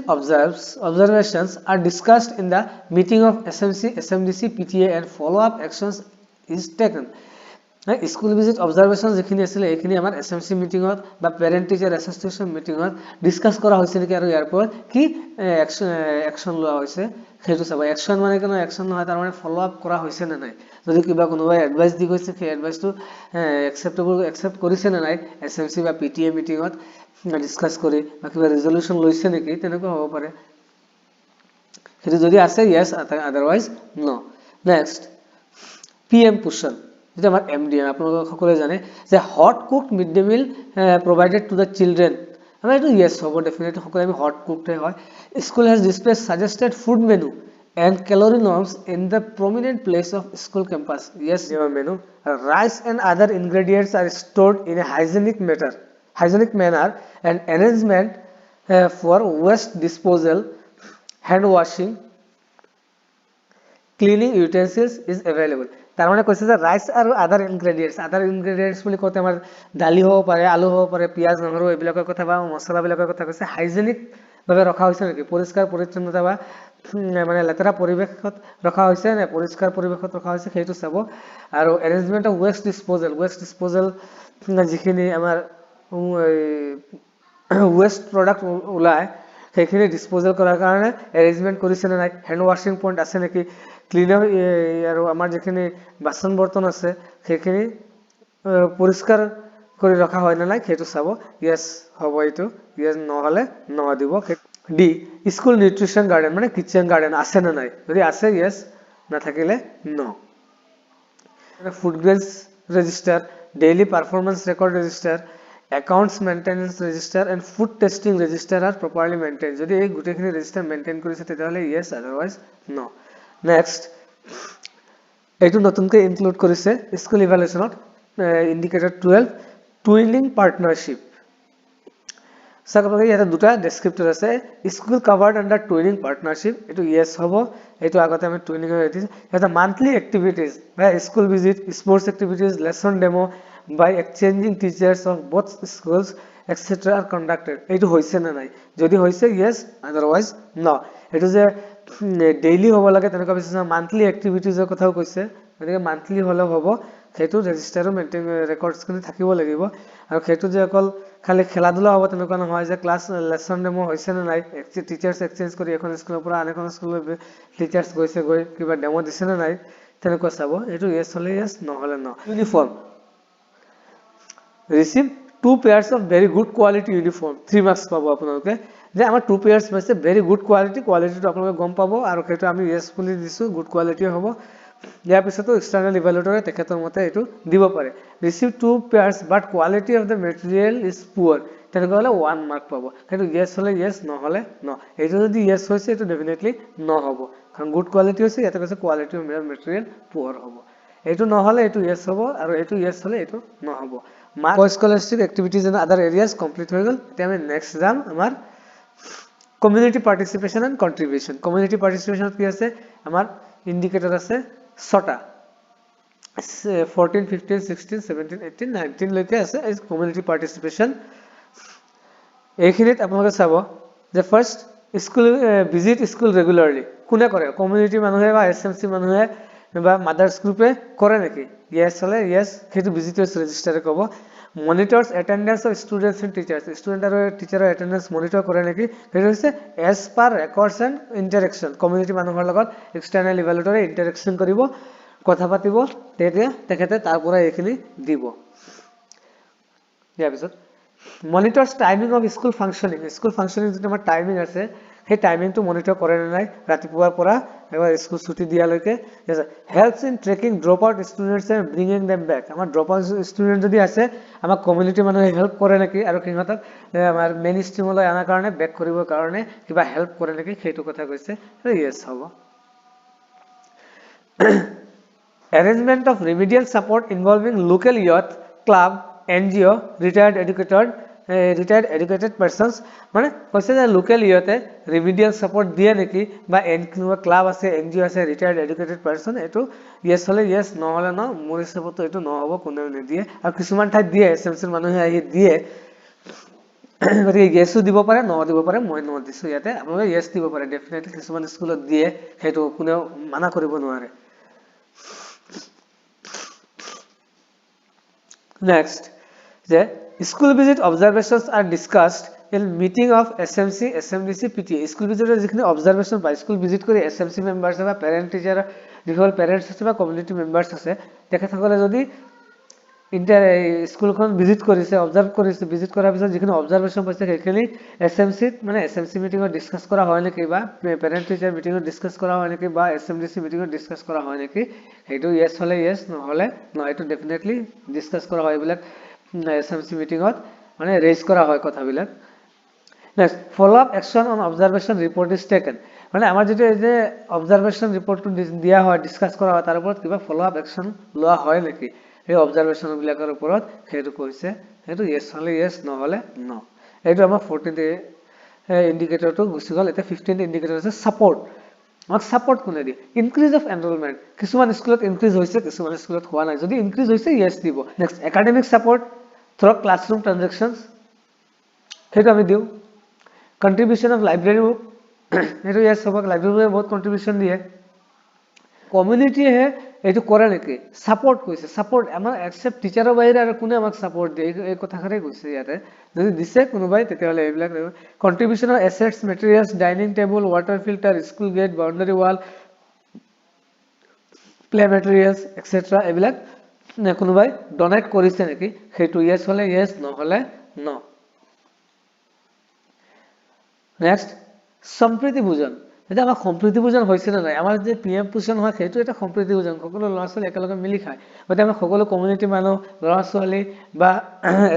observations are discussed in the meeting of smc smdc pta and follow up actions is taken school visit observation যেখিনি আছিল এইখিনি আমাৰ এসএমসি মিটিংত বা পেৰেন্ট টিচাৰ এসোসিয়েশন মিটিংত ডিসকাস কৰা হৈছে নেকি আৰু ইয়াৰ পৰা কি একশন লোৱা হৈছে সেইটো চাবা একশন মানে কোনো একশন নহয় তাৰ মানে ফলো আপ কৰা হৈছে নে নাই যদি কিবা কোনোবাই এডভাইস দি গৈছে সেই এডভাইসটো একসেপ্ট কৰিছে নে নাই এসএমসি বা পিটিএ মিটিংত ডিসকাস কৰি বা কিবা ৰিজল্যুশন লৈছে নেকি তেনেকুৱা হ'ব পাৰে সেইটো যদি আছে ইয়েস আদারওয়াইজ নো নেক্সট পিএম কুশন যেটা আমার এমডিএম আপনারা সকলে জানে যে hot cooked mid day meal provided to the children আমরা এটা ইয়েস হবো ডেফিনেটলি সকলে আমি হট কুকড হয় school has displayed suggested food menu and calorie norms in the prominent place of school campus yes your menu rice and other ingredients are stored in a hygienic manner and arrangement for waste disposal hand washing cleaning utensils is available তার মানে কইছে যে রাইস আর আদার ইনগ্রেডিয়েন্টস বলি কতে আমাৰ দালি হ'ব পাৰে আলু হ'ব পাৰে পিয়াজ নহৰু এইবিলাকৰ কথা বা মছলা বিলাকৰ কথা কৈছে হাইজেনিক ভাবে ৰখা হৈছে নেকি পৰিষ্কাৰ পৰিচ্ছন্নতা বা মানে লেতেৰা পৰিবেশত ৰখা হৈছে নে পৰিষ্কাৰ পৰিবেশত ৰখা হৈছে সেইটো চাব আৰু এৰেঞ্জমেন্ট অফ ওয়েস্ট ডিসপোজাল যিখিনি আমাৰ ওয়েস্ট প্ৰডাক্ট ওলাই সেইখিনি ডিসপোজাল কৰাৰ কাৰণে এৰেঞ্জমেন্ট কৰিছে নে নাই হ্যান্ড ওয়াশিং পইণ্ট আছে নেকি ক্লিনাৰ আৰু আমাৰ যেখিনি বাসন বৰ্তন আছে সেইখিনি পৰিষ্কাৰ কৰি ৰখা হয় না নাই সেইটো চাব ইয়েস হ'ব এইটো ইয়েস নহলে ন দিব ডি স্কুল নিউট্ৰিশন গার্ডেন মানে কিচেন গার্ডেন আছে না নাই যদি আছে ইয়েস না থাকিলে no food grades register daily performance record register accounts maintenance register and food testing register are properly maintained যদি এই গুটেখিনি ৰেজিষ্টাৰ মেইনটেইন কৰিছে তেতিয়াহলে yes otherwise no next এইটো নতুনকৈ ইনক্লুড কৰিছে স্কুল ইভালুয়েশনত ইন্ডিকেটৰ 12 টুইনিং পাৰ্টনাৰশ্বিপ সাকলকে ইয়াতে দুটা ডেসক্ৰিপটৰ আছে school covered under twinning partnership এটো yes হ'ব এটো আগতে আমি টুইনিং হৈ দিছে এটা মান্থলি এক্টিভিটিজ বা school visit sports activities lesson demo by exchanging teachers of both schools etc are conducted এইটো হৈছে না নাই যদি হৈছে yes otherwise no এটো যে ডেইলি হ'ব লাগে তেনেকুৱা বিশেষ মান্থলি এক্টিভিটিজৰ কথাও কৈছে মানে মান্থলি হলে হ'ব সেইটো ৰেজিষ্টাৰো মেইনটেইন ৰেকৰ্ডছ খিনি থাকিব লাগিব আৰু সেইটো যে অকল খালি খেলা ধুলা হ'ব তেনেকুৱা নহয় যে ক্লাছ লেসন ডেমো হৈছে না নাই টিচাৰ্স এক্সচেঞ্জ কৰি এখন স্কুলৰ পৰা আন এখন স্কুললৈ টিচাৰ্স গৈছে গৈ কিবা ডেমো দিছে না নাই তেনেকুৱা চাব এইটো yes হলে yes নহলে no uniform receive 2 pairs of very good quality uniform 3 marks পাবো আপোনালোকে যে আমাৰ 2 pairs আছে very good quality টো আপোনালোকে গম পাবো আৰু সেইটো আমি yes বুলি দিছো good quality হ'ব ইয়াৰ পিছতো এক্সটাৰ্নাল ইভালুয়েটৰে তেখেতৰ মতে এটো দিব পাৰে receive 2 pairs but quality of the material is poor তেনেকুৱা হলে 1 mark পাবো সেইটো yes হলে yes নহলে no এইটো যদি yes হৈছে এটো ডেফিনেটলি no হ'ব কাৰণ good quality হৈছে ইয়াতে কৈছে quality of material poor হ'ব এইটো নহলে এইটো yes হ'ব আৰু এইটো yes হলে এইটো নহব co-scholastic activities in other areas complete হৈ গল এতিয়া আমি নেক্সট যাম আমাৰ community participation and contribution community participation কি আছে আমাৰ ইন্ডিকেটৰ আছে 6টা 14 15 16 17 18 19 লৈকে আছে এই community participation এইখিনিত আপোনালোকে চাব যে first school visit school regularly কোনে কৰে কমিউনিটি মানুহে বা এসএমসি মানুহে বা মাদার্স গ্রুপে করে নাকি yes হলে yes সেইটো ভিজিটর্স রেজিস্টারে কব monitors attendance of students and teachers student are টিচাৰৰ অ্যাটেন্ডেন্স মনিটৰ কৰে নাকি সেইটো হৈছে as per records and interaction community মানুহৰ লগত এক্সটাৰ্নাল ইভালুয়েটৰে ইন্টাৰেকশন কৰিব কথা পাতিব তেতিয়া তেখেতে তাৰ পৰা এইখিনি দিব ইয়াৰ পিছত monitors timing of school functioning যেটো আমাৰ টাইমিং আছে সেই টাইমিংটো মনিটৰ কৰে নে নাই ৰাতিপুৱাৰ পৰা এবাৰ স্কুল ছুটি দিয়ালৈকে helps in tracking drop out students and bringing them back আমাৰ ড্ৰপ আউট ষ্টুডেণ্ট যদি আছে আমাৰ কমিউনিটি মানুহে হেল্প কৰে নেকি আৰু সিহঁতক আমাৰ মেইন ষ্ট্ৰীমলৈ অনাৰ কাৰণে বেক কৰিবৰ কাৰণে কিবা হেল্প কৰে নেকি সেইটো কথা কৈছে য়েছ হ'ব arrangement of remedial support involving local youth club NGO retired educated persons মানে কৈছে যে লোকেল ইয়তে ৰিমিডিয়েল সাপোৰ্ট দিয়ে নেকি বা কোনোবা ক্লাব আছে NGO আছে ৰিটায়াৰ্ড এডুকেটেড পাৰসন এটো ইয়েস হলে ইয়েস নহলে ন মোৰ হিচাপত এটো নহব কোনেও নিদিয়ে আৰু কিছুমান ঠাইত দিয়ে এসএমসিৰ মানুহে আহি দিয়ে গতিকে ইয়েসও দিব পাৰে ন দিব পাৰে মই ন দিছো ইয়াতে আপোনালোকে ইয়েস দিব পাৰে ডেফিনেটলি কিছুমান স্কুলত দিয়ে সেইটো কোনেও মানা কৰিব নোৱাৰে Next, the school visit observations are discussed in meeting of SMC, SMDC, PTA. School visit is observation by school visit kori SMC members ba parent teacher different parents ase ba community members ase dekha thakole jodi inter school kon visit korise observe korise visit korar bisor jekhine observation paise hekhini SMC mane SMC meeting or discuss kora hoy neki ba parent teacher meeting or discuss kora hoy neki ba SMDC meeting or discuss kora hoy neki etu yes hole yes no hole no etu definitely discuss kora hoy bilak SMC meeting ot mane raise kora hoy kotha bilak next follow up action on observation report is taken মানে আমাৰ যেটো এই যে অবজাৰভেশন ৰিপৰ্টটো দিয়া হয় ডিসকাস কৰা হয় তাৰ ওপৰত কিবা ফলো আপ একচন লোৱা হয় নেকি এই অবজাৰভেশন বিলাকৰ ওপৰত হেতু কৈছে হেতু ইয়েস হলে ইয়েস নহলে ন এইটো আমাৰ 14th ইন্ডিকেটৰটো গুছি গল এটা 15th ইন্ডিকেটৰ আছে সাপোৰ্ট আমাক সাপোৰ্ট কোনে দিয়ে ইনক্ৰিজ অফ এনৰোলমেন্ট কিছুমান স্কুলত ইনক্ৰিজ হৈছে কিছুমান স্কুলত হোৱা নাই যদি ইনক্ৰিজ হৈছে ইয়েস দিব নেক্সট একাডেমিক সাপোৰ্ট থ্ৰু ক্লাসৰুম ট্ৰানজাকশনস হেতু আমি দিও কন্ট্রিবিউশন অফ লাইব্রেরি বুক এটো ইয়েস হ'ব লাইব্রেরি বহুত কন্ট্রিবিউশন দিয়ে কমিউনিটি হে এটো কৰে নেকি সাপোৰ্ট কৈছে সাপোৰ্ট আমাৰ এক্সেপ্ট টিচাৰৰ বাহিৰে আৰু কোনে আমাক সাপোৰ্ট দিয়ে এই কথাখাৰে কৈছে ইয়াতে যদি দিছে কোনোবাই তেতিয়াহলে এইবিলাক contribution of assets materials dining table water filter school gate boundary wall play materials etcetera এইবিলাক কোনোবাই ডোনেট কৰিছে নেকি হেতু ইয়েস হলে ইয়েস নহলে ন নেক্সট সম্প্ৰীতি ভোজন এটা আমাৰ সম্প্ৰীতি ভোজন হৈছে না নাই আমাৰ যে পিএম পোষণ হয় সেইটো এটা সম্প্ৰীতি ভোজন সকলো ল'ৰা ছোৱালী একেলগে মিলি খায় গতে আমাৰ সকলো কমিউনিটি মানুহ ল'ৰা ছোৱালী বা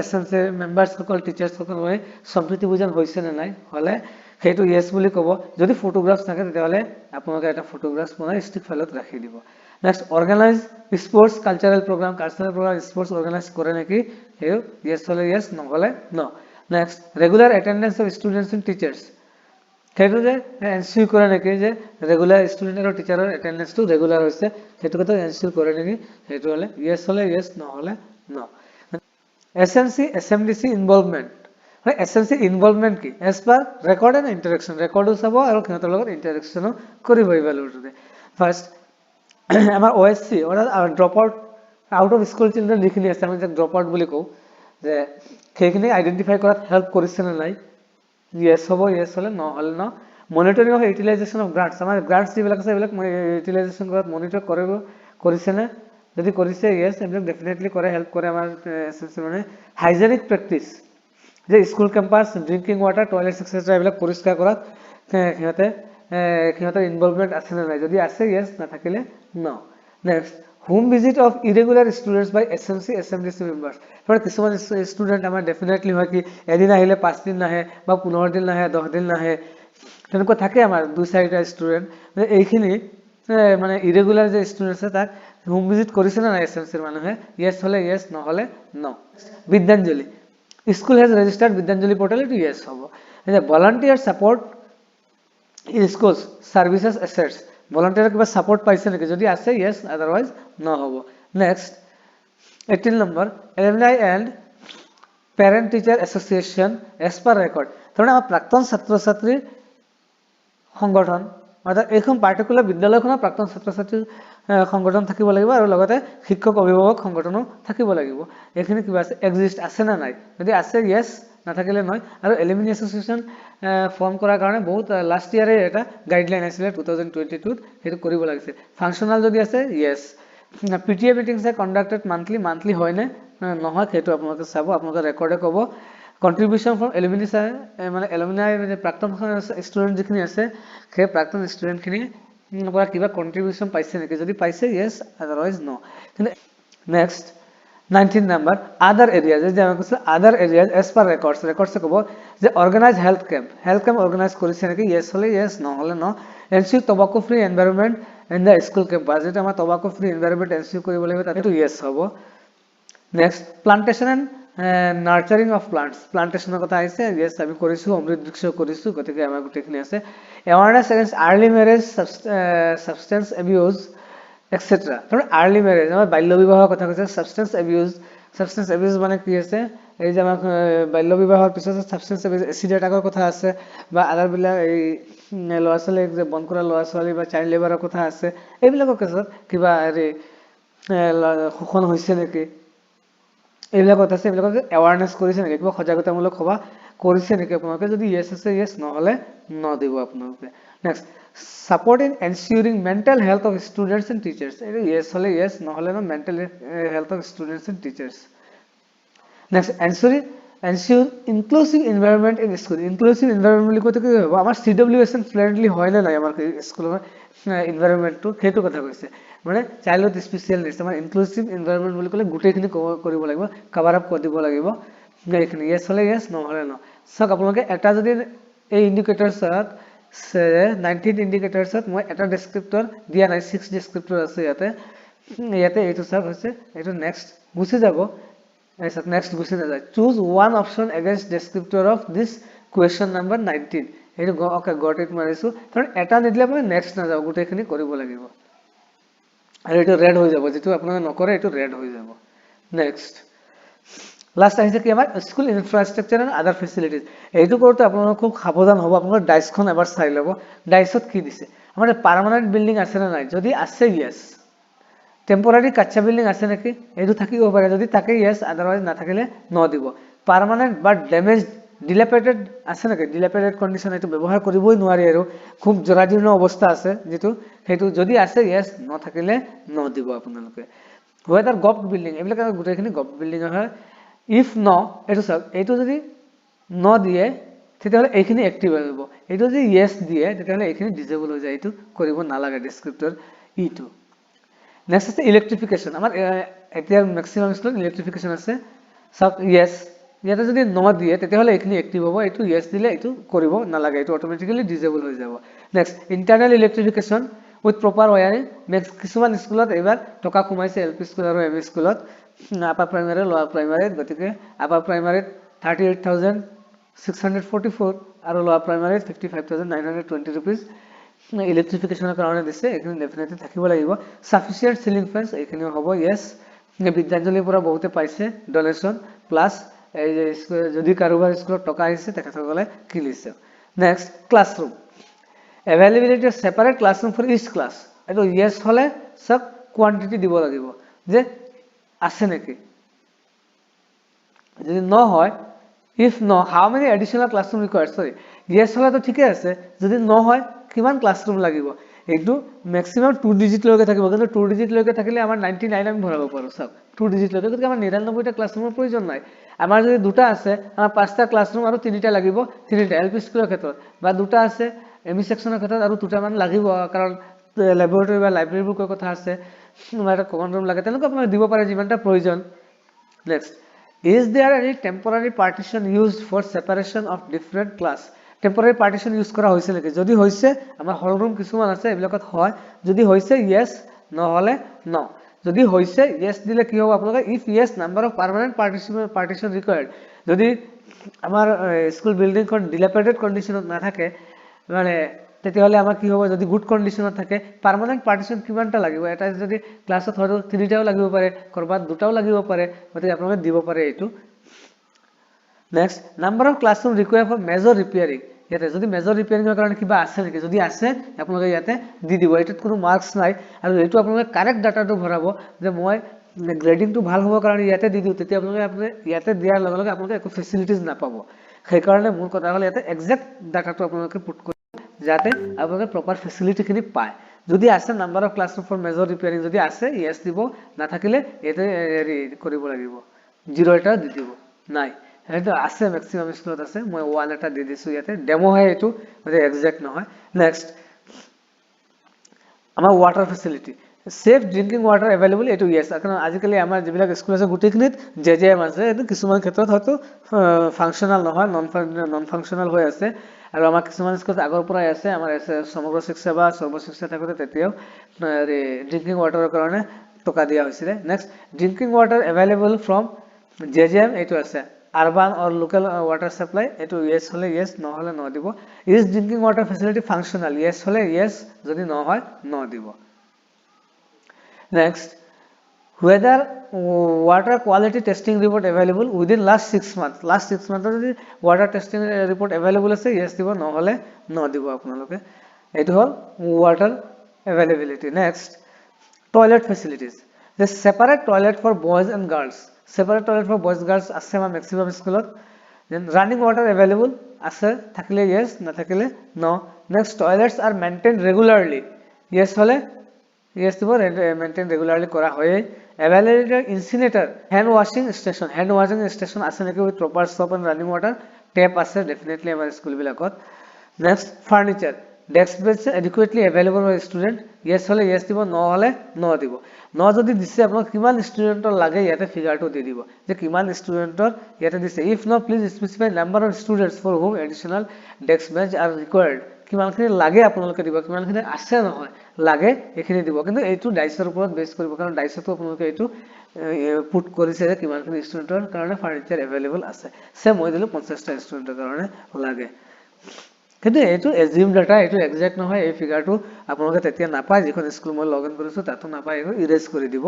এসএমসি মেম্বাৰছ সকল টিচাৰ্ছ সকল হৈ সম্প্ৰীতি ভোজন হৈছে না নাই হলে সেইটো ইয়েস বুলি ক'ব যদি ফটোগ্ৰাফছ থাকে তেতিয়াহলে আপোনালোকে এটা ফটোগ্ৰাফছ বনাই ষ্টিক ফাইলত ৰাখি দিব next organise sports cultural programme sports organise কৰে নেকি হেউ ইয়েস হলে ইয়েস নহলে no next regular attendance of students and teachers হেতু যে এনসিওৰ কৰে নেকি যে ৰেগুলাৰ স্টুডেন্ট আৰু টিচাৰৰ অ্যাটেন্ডেন্সটো ৰেগুলাৰ হৈছে হেতু কথা এনসিওৰ কৰে নেকি হেতু হলে ইয়েস নহলে ন এসএমসি এসএমডিসি ইনভলভমেন্ট হয় এসএমসি ইনভলভমেন্ট কি as per record and interaction রেকর্ডও চাব আৰু কিহতৰ লগত ইন্টাৰেকশনও কৰিব ইভালুৱেটতে ফাৰ্স্ট আমাৰ ওএসসি অৰ্থাৎ drop out of school children যিখিনি আছে আমি যে ড্ৰপ আউট বুলি কওঁ যে সেইখিনি আইডেন্টিফাই কৰাত হেল্প কৰিছে নে নাই ইয়েস হ'ব ইয়েস হলে ন হলে ন মনিটৰিং অফ ইউটিলাইজেশন অফ গ্ৰান্টস আমাৰ গ্ৰান্টস যিবিলাক আছে এইবিলাক ইউটিলাইজেশন কৰাত মনিটৰ কৰিব কৰিছে নে যদি কৰিছে ইয়েস এইবিলাক ডেফিনেটলি কৰে হেল্প কৰে আমাৰ এসএমসি মানে হাইজেনিক প্ৰেক্টিস যে school campus drinking water toilets এটসেট্ৰা এইবিলাক পৰিষ্কাৰ কৰাত সিহঁতৰ ইনভলভমেন্ট আছে নে নাই যদি আছে ইয়েস না থাকিলে no next home visit of irregular students by SMC SMDC members for কিছুমান ষ্টুডেন্ট আমাৰ ডেফিনেটলি হয় কি এদিন আহিলে 5 দিন নাহে বা 15 দিন নাহে 10 দিন নাহে তেনেকুৱা থাকে আমাৰ 2-4টা ষ্টুডেন্ট এইখিনি মানে ইৰেগুলাৰ যে ষ্টুডেন্ট আছে তাক হোম ভিজিট কৰিছে না এসএমসিৰ মানুহে ইয়েস হলে ইয়েস নহলে no Vidyanjali school has registered Vidyanjali portal to yes হ'ব যে volunteer support in schools services assets volunteer কিবা সাপোর্ট পাইছে নেকি যদি আছে yes otherwise no হ'ব next 18 number alumni and parent teacher association as per record ধৰণ আমাৰ প্ৰাক্তন ছাত্ৰ ছাত্ৰী সংগঠন অৰ্থাৎ এইখন পাৰ্টিকুলাৰ বিদ্যালয়খনৰ প্ৰাক্তন ছাত্ৰ ছাত্ৰী সংগঠন থাকিব লাগিব আৰু লগতে শিক্ষক অভিভাৱক সংগঠনো থাকিব লাগিব এইখিনি কিবা আছে এক্সিষ্ট আছে না নাই যদি আছে yes নাথাকিলে নহয় আৰু এলুমিনি এসোসিয়েশন ফৰ্ম কৰাৰ কাৰণে বহুত লাষ্ট ইয়াৰে এটা গাইডলাইন আছিল 2022 ত হেতু কৰিব লাগিছে ফাংশনাল যদি আছে yes PTA meetings conducted monthly হয় নে নহয় হেতু আপোনালোকে চাব আপোনালোকে ৰেকৰ্ডে ক'ব কন্ট্ৰিবিউশন ফ্ৰম এলুমিনি মানে এলুমিনাই মানে প্ৰাক্তন ষ্টুডেণ্ট যিখিনি আছে সেই প্ৰাক্তন ষ্টুডেণ্টখিনি পৰা কিবা কন্ট্ৰিবিউশন পাইছে নেকি যদি পাইছে ইয়েছ আদাৰৱাইজ নো কিন্তু নেক্সট 19 নাম্বাৰ আদাৰ এৰিয়াজ যে আমি কৈছো আদাৰ এৰিয়াজ এজ পাৰ ৰেকৰ্ডছে ক'ব যে অৰ্গানাইজ হেল্থ কেম্প অৰ্গানাইজ কৰিছে নেকি ইয়েছ হলে ইয়েছ নহলে no ensure tobacco free environment in the school campus যেটা আমাৰ টবাকো ফ্ৰী এনভাইৰনমেন্ট এনচিউ কৰিব লাগিব তাতে ইয়েছ হ'ব নেক্সট প্লান্টেশন এণ্ড নাৰ্চাৰিং অফ প্লান্টেশনৰ কথা আহিছে ইয়েছ আমি কৰিছো অমৃত বৃক্ষ কৰিছো গতিকে আমাৰ গোটেইখিনি আছে awareness against early marriage substance abuse etcetera তাৰ আৰ্লি মেৰেজ আমাৰ বাল্য বিবাহৰ কথা কৈছে সাবষ্টেন্স এবিউজ মানে কি আছে এই যে আমাৰ বাল্য বিবাহৰ পিছত সাবষ্টেন্স এবিউজ এচিড এটাকৰ কথা আছে বা আদাৰ বিলাক এই ল'ৰা ছোৱালী যে বন কৰা ল'ৰা ছোৱালী বা চাইল্ড লেবাৰৰ কথা আছে এইবিলাকৰ ক্ষেত্ৰত কিবা হেৰি শোষণ হৈছে নেকি এইবিলাক কথা আছে এইবিলাক এৱাৰনেছ কৰিছে নেকি কিবা সজাগতামূলক সভা কৰিছে নেকি আপোনালোকে যদি ইয়েছ আছে ইয়েছ নহলে ন দিব আপোনালোকে next support in ensuring mental health of students and teachers yes hole yes no hole no mental health of students and teachers next ensure inclusive environment in school inclusive environment li kote ki hobo amar cwsn friendly hoy na nai amar school environment to hetu kotha koise mane child with special needs amar inclusive environment boli kole gutei khini koribo lagibo cover up koribo lagibo ekhini yes hole yes no hole no sok apnaloke eta jodi ei indicators 19 indicators মই এটা ডেসক্ৰিপ্টৰ দিয়া নাই 6 ডেসক্ৰিপ্টৰ আছে ইয়াতে এইটো সব হৈছে এইটো নেক্সট গুছি যাব এইসব নেক্সট গুছি নাযায় choose one option against descriptor of this question number 19 এইটো ওকে গট ইট মাৰিছো কাৰণ এটা নিদিলে আপুনি নেক্সট না যাব গোটেইখিনি কৰিব লাগিব আৰু এইটো ৰেড হৈ যাব যেটো আপোনালোকে নকৰে এইটো ৰেড হৈ যাব নেক্সট লাস্ট আহিছে কি আমাৰ school infrastructure and other facilities এইটো কৰোতে আপোনালোক খুব সাৱধান হ'ব আপোনালোক ডাইসখন এবাৰ চাই ল'ব ডাইসত কি দিছে আমাৰ পাৰ্মানেন্ট বিল্ডিং আছে না নাই যদি আছে ইয়েস টেম্পৰাৰী কাচ্চা বিল্ডিং আছে নেকি এইটো থাকিব পাৰে যদি থাকে ইয়েস আদাৰৱাইজ না থাকিলে ন দিব পাৰ্মানেন্ট বাট ড্যামেজ ডিলেপেটেড আছে নেকি ডিলেপেটেড কন্ডিশন এইটো ব্যৱহাৰ কৰিবই নোৱাৰি আৰু খুব জৰাজীৰ্ণ অৱস্থা আছে যেটো হেতু যদি আছে ইয়েস ন থাকিলে ন দিব আপোনালোকে whether গভ বিল্ডিং এইবিলাক গোটেইখিনি গভ বিল্ডিং হয় if no এটো সব এইটো যদি ন দিয়ে তেতিয়াহলে এইখিনি এক্টিভ হৈ যাব এইটো যদি yes দিয়ে তেতিয়াহলে এইখিনি ডিসেবল হৈ যায় এইটো কৰিব নালাগে ডেসক্ৰিপ্টৰ ই2 নেক্সট আছে ইলেক্ট্ৰিফিকেশন আমাৰ এতিয়া ম্যাক্সিমাম স্কুল ইলেক্ট্ৰিফিকেশন আছে সব yes ইয়াতে যদি ন দিয়ে তেতিয়াহলে এইখিনি এক্টিভ হ'ব এইটো yes দিলে এইটো কৰিব নালাগে এইটো অটোমেটিক্যালি ডিসেবল হৈ যাব next internal ইলেক্ট্ৰিফিকেশন with proper ওয়াৰিং next কিছুমান স্কুলত এবাৰ টকা কমাইছে এলপি স্কুল আৰু এমই স্কুলত আপাৰ প্ৰাইমাৰী লোৱাৰ প্ৰাইমাৰী গতিকে আপাৰ প্ৰাইমাৰীত 38644 আৰু লোৱাৰ প্ৰাইমাৰীত 55920 रुपीस ইলেক্ট্ৰিফিকেশনৰ কাৰণে দিছে এইখিনি ডেফিনেটলি থাকিব লাগিব সাফিসিয়েন্ট সিলিং ফেন্স এইখিনিও হ'ব ইয়েস বিদ্যাঞ্জলিৰ পৰা বহুতে পাইছে ডোনেশন প্লাস এই যে যদি কাৰোবাৰ স্কুলত টকা আহিছে তেখেতসকলে কিনিছে next classroom availability of separate classroom for each class এইটো ইয়েস হলে সব কোয়ান্টিটি দিব লাগিব যে আছে নেকি যদি ন হয় if no how many additional classroom required sorry yes হলে তো ঠিকই আছে যদি ন হয় কিমান ক্লাসরুম লাগিব এইটো ম্যাক্সিমাম 2 ডিজিট লৈকে থাকিব কিন্তু 2 ডিজিট লৈকে থাকিলে আমাৰ 99 আমি ভৰাব পাৰো সব 2 ডিজিট লৈকে কিন্তু আমাৰ 99 টা ক্লাসৰুমৰ প্ৰয়োজন নাই আমাৰ যদি দুটা আছে আমাৰ পাঁচটা ক্লাসৰুম আৰু তিনিটা লাগিব তিনিটা এলপি স্কুলৰ ক্ষেত্ৰত বা দুটা আছে এমই সেকশনৰ ক্ষেত্ৰত আৰু দুটা মান লাগিব কাৰণ ল্যাবৰেটৰী বা লাইব্ৰেৰীবোৰ কৈ কথা আছে আমাৰ কমন ৰুম লাগে তেনেকৈ আপোনাক দিব পাৰে যিমানটা প্ৰয়োজন next is there any temporary partition used for separation of different class temporary partition use কৰা হৈছে নেকি যদি হৈছে আমাৰ হল ৰুম কিছুমান আছে এবিলাকত হয় যদি হৈছে yes নহলে no যদি হৈছে yes দিলে কি হ'ব আপোনালোকে if yes number of permanent partition required যদি আমাৰ স্কুল বিল্ডিং খন dilapidated conditionত না থাকে মানে তেতিয়াহলে আমাৰ কি হ'ব যদি গুড কন্ডিশনত থাকে পাৰ্মানেন্ট পাৰ্টিশন কিমানটা লাগিব এটা যদি ক্লাছত হয়তো তিনিটাও লাগিব পাৰে কৰবাত দুটাও লাগিব পাৰে গতিকে আপোনালোকে দিব পাৰে এইটো next number of classroom require for major repairing ইয়াতে যদি মেজৰ ৰিপেয়াৰিংৰ কাৰণে কিবা আছে নেকি যদি আছে আপোনালোকে ইয়াতে দি দিব এটাত কোনো মাৰ্কস নাই আৰু এইটো আপোনালোকে কাৰেক্ট ডাটাটো ভৰাব যে মই গ্ৰেডিংটো ভাল হ'ব কাৰণে ইয়াতে দি দিও তেতিয়া আপোনালোকে ইয়াতে দিয়াৰ লগে লগে আপোনালোকে একো ফেসিলিটিজ নাপাব সেই কাৰণে মোৰ কথা হ'ল ইয়াতে এক্সাক্ট ডাটাটো আপোনালোকে পুট যাতে আপোনালোকে প্ৰপাৰ ফেসিলিটি খিনি পায় যদি আছে number of classroom for major repairing যদি আছে ইয়েস দিব না থাকিলে এতে হেৰি কৰিব লাগিব 0 এটা দি দিব নাই সেইটো আছে ম্যাক্সিমাম স্কুলত আছে মই 1 এটা দি দিছো ইয়াতে ডেমো হয় এটো মানে এক্সাক্ট নহয় নেক্সট আমাৰ water facility safe drinking water available এটো ইয়েস কাৰণ আজিকালি আমাৰ যিবিলাক স্কুল আছে গুটেখিনিত জেজেএম আছে এটো কিছুমান ক্ষেত্ৰত হয়তো ফাংশনাল নহয় নন ফাংশনাল হৈ আছে আৰু আমাৰ কিছুমান স্কুলত আগৰ পৰাই আছে আমাৰ সমগ্ৰ শিক্ষা বা সৰ্বশিক্ষা থাকোতে তেতিয়াও ড্ৰিংকিং ওয়াটাৰৰ কাৰণে টকা দিয়া হৈছিল next drinking water available from JJM এটো আছে urban or local water supply এটো yes হলে yes নহলে ন দিব is drinking water facility functional yes হলে yes যদি ন হয় ন দিব next whether water quality testing report available within last 6 months যদি water testing report available আছে yes দিব নহলে ন দিব আপোনালোকে এটো হল water availability next toilet facilities the separate toilet for boys and girls separate toilet for boys girls আছে বা maximum স্কুলত then running water available আছে থাকিলে yes না থাকিলে no next toilets are maintained regularly yes হলে yes দিব maintain regularly করা হয় available incinerator hand washing station আছে নাকি with proper soap and running water tap আছে definitely আমাৰ স্কুল বিলাকত next furniture desk bench adequately available for student yes হলে yes দিব no হলে no দিব no যদি দিছে আপোনাক কিমান ষ্টুডেন্টৰ লাগে ইয়াতে ফিগাৰটো দি দিব যে কিমান ষ্টুডেন্টৰ ইয়াতে দিছে if no please specify number of students for whom additional desk bench are required কিমানখিনি লাগে আপোনালোকে দিব কিমানখিনি আছে নহয় লাগে এখিনি দিব কিন্তু এইটো ডাইসৰ ওপৰত বেস কৰিব কাৰণ ডাইসটো আপোনালোকে এইটো পুট কৰিছে যে কিমানখিনি ষ্টুডেন্টৰ কাৰণে ফাৰ্নিচাৰ अवेलेबल আছে সে মই দিলো 50 টা ষ্টুডেন্টৰ কাৰণে লাগে কিন্তু এইটো এজিউম ডাটা এইটো এক্সাক্ট নহয় এই ফিগাৰটো আপোনালোকে তেতিয়া নাপায় যিখন স্কুল মই লগইন কৰিছো তাতো নাপায় এইটো ইৰেজ কৰি দিব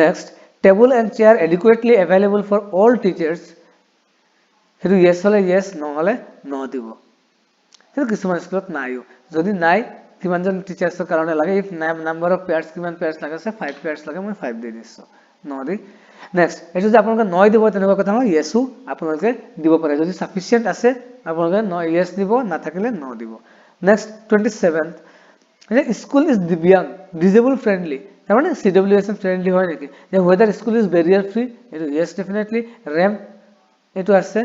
next table and chair adequately available for all teachers হেতু yes হলে yes নহলে ন দিব হেতু কিছুমান স্কুলত নাইও যদি নাই কিমানজন টিচাৰ্ছৰ কাৰণে লাগে ইফ নাম্বাৰ অফ পেয়াৰ্স কিমান পেয়াৰ্স লাগে আছে 5 পেয়াৰ্স লাগে মই 5 দি দিছো ন দি নেক্সট এটো যে আপোনালোকে 9 দিব তেনেকুৱা কথা নহয় ইয়েসও আপোনালোকে দিব পাৰে যদি সাফিশিয়েন্ট আছে আপোনালোকে 9 ইয়েস দিব না থাকিলে ন দিব নেক্সট 27th যে school is Dibang disable friendly তার মানে সিডব্লিউএসএম ফ্রেন্ডলি হয় নাকি যে whether school is barrier free এটো ইয়েস ডেফিনেটলি র‍্যাম্প এটো আছে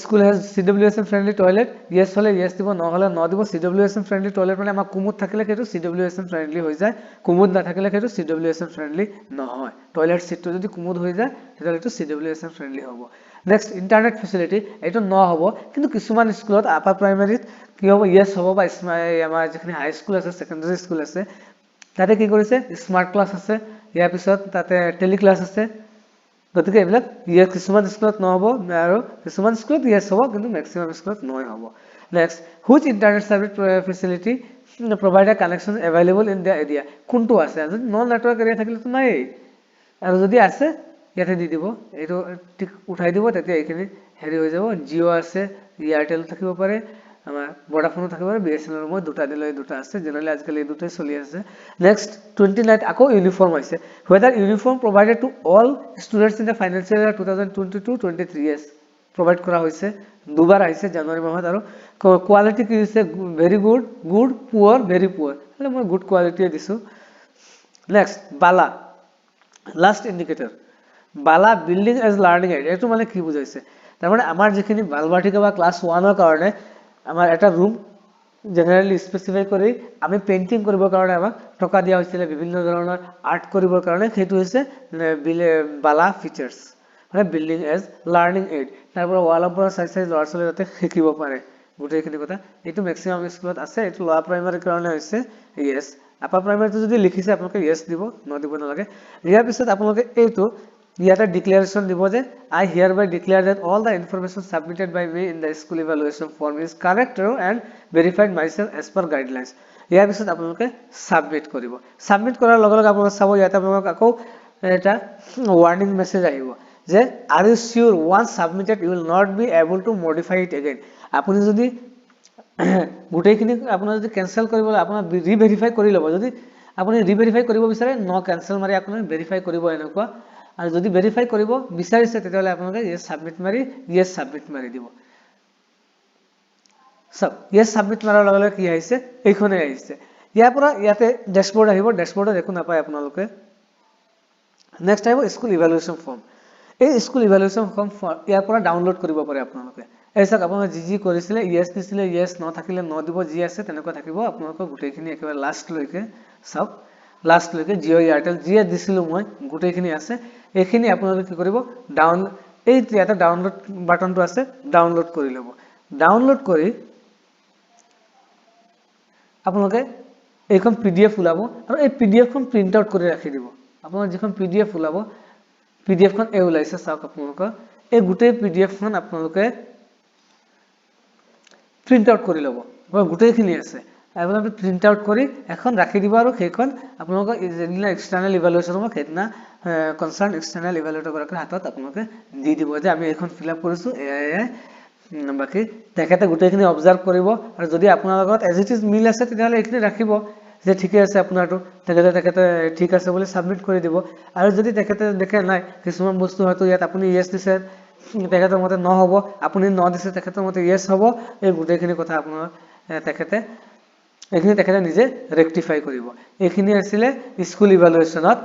school has CWSM friendly toilet yes হলে yes দিব ন হলে ন দিব CWSM friendly toilet মানে আমাৰ কুমুদ থাকিলে কেটো CWSM friendly হৈ যায় কুমুদ না থাকিলে কেটো CWSM friendly নহয় টয়লেট সিটটো যদি কুমুদ হৈ যায় তেতিয়ালে এটো CWSM friendly হ'ব নেক্সট ইন্টারনেট ফেসিলিটি এটো ন হ'ব কিন্তু কিছুমান স্কুলত আপাৰ প্ৰাইমাৰীত কি হ'ব yes হ'ব বা আমাৰ যিখিনি হাই স্কুল আছে সেকেন্ডাৰী স্কুল আছে তাতে কি কৰিছে স্মাৰ্ট ক্লাস আছে ইয়াৰ পিছত তাতে টেলি ক্লাস আছে গতিকে এবিলাক ইয়াৰ কিছুমান স্কুলত নহব আৰু কিছুমান স্কুলত yes হ'ব কিন্তু ম্যাক্সিমাম স্কুলত নহয় হ'ব next which internet service facility provide a connection available in the area কোনটো আছে যদি নন নেটওয়ার্ক এরিয়া থাকিলে তো নাই আৰু যদি আছে ইয়াতে দি দিব এটো ঠিক উঠাই দিব তেতিয়া এইখিনি হেৰি হৈ যাব জিও আছে এয়াৰটেল থাকিব পাৰে আমাৰ ভোডাফোন থাকিব পাৰে বিএসএনএল মই দুটা দিলৈ দুটা আছে জেনাৰেলি আজিকালি এই দুটাই চলি আছে নেক্সট 29 আকৌ ইউনিফর্ম আছে whether uniform provided to all students in the financial year 2022-23 yes provide কৰা হৈছে দুবাৰ আহিছে জানুৱাৰী মাহত আৰু কোৱালিটি কি হৈছে ভেৰি গুড পুৱাৰ ভেৰি পুৱাৰ হলে মই গুড কোৱালিটি দিছো নেক্সট বালা লাস্ট ইন্ডিকেটৰ বালা বিল্ডিং এজ লাৰ্নিং এড এটো মানে কি বুজাইছে তাৰ মানে আমাৰ যিখিনি বালবাটিকা বা ক্লাস 1 ৰ কাৰণে আমাৰ এটা ৰুম জেনাৰেলি স্পেসিফাই কৰি আমি পেইন্টিং কৰিবৰ কাৰণে আমাক টকা দিয়া হৈছিল বিভিন্ন ধৰণৰ আৰ্ট কৰিবৰ কাৰণে সেইটো হৈছে বালা ফিচাৰ্স মানে বিল্ডিং এজ লাৰ্নিং এড তাৰপৰা ওয়াল অফ সাইজ ল'ৰা-ছোৱালী যাতে শিকিব পাৰে গুটেইখিনি কথা এইটো ম্যাক্সিমাম স্কুলত আছে এইটো লোৱা প্ৰাইমাৰী কাৰণে হৈছে ইয়েস আপাৰ প্ৰাইমাৰীটো যদি লিখিছে আপোনালোকে ইয়েস দিব ন দিব নালাগে ইয়াৰ পিছত আপোনালোকে এইটো ইয়াতে ডিক্লেৰেশন দিব যে I hereby declare that all the information submitted by me in the school evaluation form is correct and verified myself as per guidelines ইয়াৰ পিছত আপোনালোকে সাবমিট কৰিব সাবমিট কৰাৰ লগে লগে আপোনালোকে চাব ইয়াতে আপোনালোক আকৌ এটা ওয়ার্নিং মেসেজ আহিব যে are you sure once submitted you will not be able to modify it again আপুনি যদি গুটেইখিনি আপোনাৰ যদি ক্যান্সেল কৰিবলৈ আপোনাৰ ৰিভেৰিফাই কৰি ল'ব যদি আপুনি ৰিভেৰিফাই কৰিব বিচাৰে ন ক্যান্সেল মাৰি আপুনি ভেৰিফাই কৰিব এনেকুৱা আৰু যদি ভেৰিফাই কৰিব বিচাৰিছে তেতিয়ালে আপোনালোকে ইয়েস সাবমিট মাৰি ইয়েস সাবমিট মাৰি দিব সব ইয়েস সাবমিট মাৰাৰ লগে লগে কি আহিছে এইখনে আহিছে ইয়াৰ পৰা ইয়াতে ড্যাশবোৰ্ড আহিব ড্যাশবোৰ্ডত একো নাপায় আপোনালোকে নেক্সট আহিব স্কুল ইভালুয়েশন ফৰ্ম এই স্কুল ইভালুৱেশ্যন ফৰ্ম ইয়াৰ পৰা ডাউনলোড কৰিব পাৰে আপোনালোকে এই চাওক আপোনালোকে যি কৰিছিলে ইয়েছ দিছিলে ইয়েছ ন থাকিলে ন দিব যি আছে তেনেকুৱা থাকিব আপোনালোকৰ গোটেইখিনি একেবাৰে লাষ্ট লৈকে চাওক লাষ্ট লৈকে জিঅ' এয়াৰটেল যি দিছিলো মই গোটেইখিনি আছে এইখিনি আপোনালোকে কি কৰিব ডাউন এই ইয়াতে ডাউনলোড বাটনটো আছে ডাউনলোড কৰি ল'ব ডাউনলোড কৰি আপোনালোকে এইখন পিডিএফ ওলাব আৰু এই পিডিএফখন প্ৰিন্ট আউট কৰি ৰাখি দিব আপোনালোকে যিখন পিডিএফ ওলাব পিডিএফখন এই ওলাইছে চাওক আপোনালোকৰ এই গোটেই পিডিএফখন আপোনালোকে প্ৰিন্ট আউট কৰি ল'ব গোটেইখিনি আছে আপোনালোকে প্ৰিন্ট আউট কৰি এখন ৰাখি দিব আৰু সেইখন আপোনালোকৰ যিদিনা এক্সটাৰ্নেল ইভালুৱেশ্যন হ'ব সেইদিনা কনচাৰ্ন এক্সটাৰ্নেল ইভালুৱেটৰ গৰাকীৰ হাতত আপোনালোকে দি দিব যে আমি এইখন ফিল আপ কৰিছোঁ এয়াই বাকি তেখেতে গোটেইখিনি অবজাৰ্ভ কৰিব আৰু যদি আপোনাৰ লগত এজ ইট ইজ মিল আছে তেতিয়াহ'লে এইখিনি ৰাখিব যে ঠিকে আছে আপোনাৰটো তেখেতে ঠিক আছে বুলি সাবমিট কৰি দিব আৰু যদি তেখেতে দেখে নাই কিছুমান বস্তু হয়তো ইয়াত আপুনি ইয়েছ দিছে তেখেতৰ মতে নহ'ব আপুনি ন দিছে তেখেতৰ মতে ইয়েছ হ'ব এই গোটেইখিনি কথা আপোনাৰ তেখেতে নিজে ৰেক্টিফাই কৰিব এইখিনি আছিলে স্কুল ইভালুৱেশ্যনত